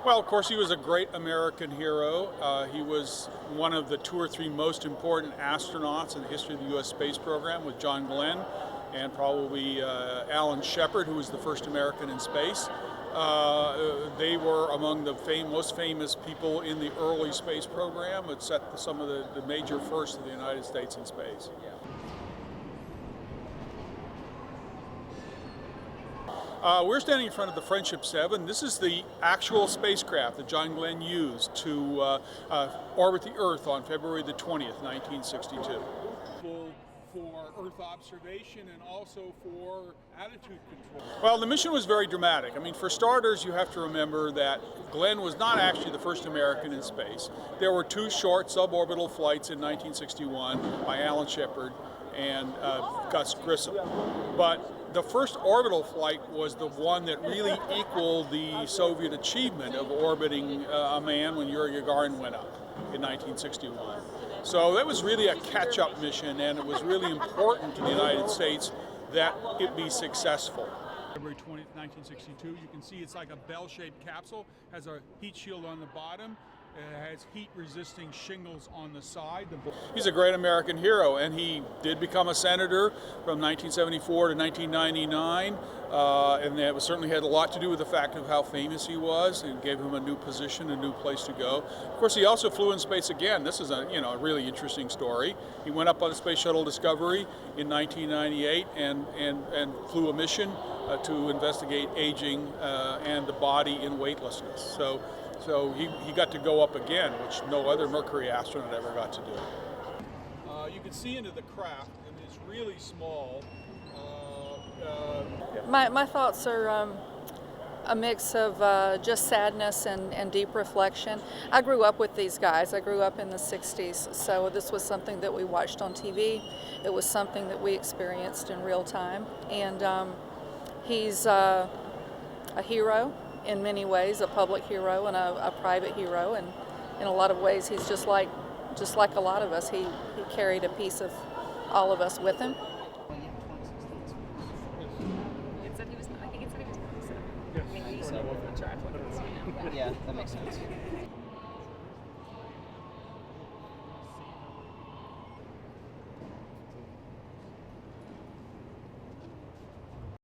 Well, of course, he was a great American hero. He was one of the 2 or 3 most important astronauts in the history of the U.S. space program, with John Glenn and probably Alan Shepard, who was the first American in space. They were among the most famous people in the early space program. It set some of the major firsts of the United States in space. We're standing in front of the Friendship 7. This is the actual spacecraft that John Glenn used to orbit the Earth on February the 20th, 1962. For Earth observation and also for attitude control. Well, the mission was very dramatic. I mean, for starters, you have to remember that Glenn was not actually the first American in space. There were 2 short suborbital flights in 1961 by Alan Shepard and Gus Grissom. But the first orbital flight was the one that really equaled the Soviet achievement of orbiting a man when Yuri Gagarin went up in 1961. So that was really a catch-up mission, and it was really important to the United States that it be successful. February 20th, 1962, you can see it's like a bell-shaped capsule, has a heat shield on the bottom. It has heat-resisting shingles on the side. He's a great American hero, and he did become a senator from 1974 to 1999, and that certainly had a lot to do with the fact of how famous he was. It gave him a new position, a new place to go. Of course, he also flew in space again. This is a really interesting story. He went up on the Space Shuttle Discovery in 1998 and flew a mission to investigate aging and the body in weightlessness. So he got to go up again, which no other Mercury astronaut ever got to do. You can see into the craft, and it's really small. My thoughts are a mix of just sadness and deep reflection. I grew up with these guys. I grew up in the 60s, so this was something that we watched on TV. It was something that we experienced in real time, and he's a hero in many ways, a public hero and a private hero, and in a lot of ways he's just like a lot of us. He carried a piece of all of us with him. Yeah, that makes sense.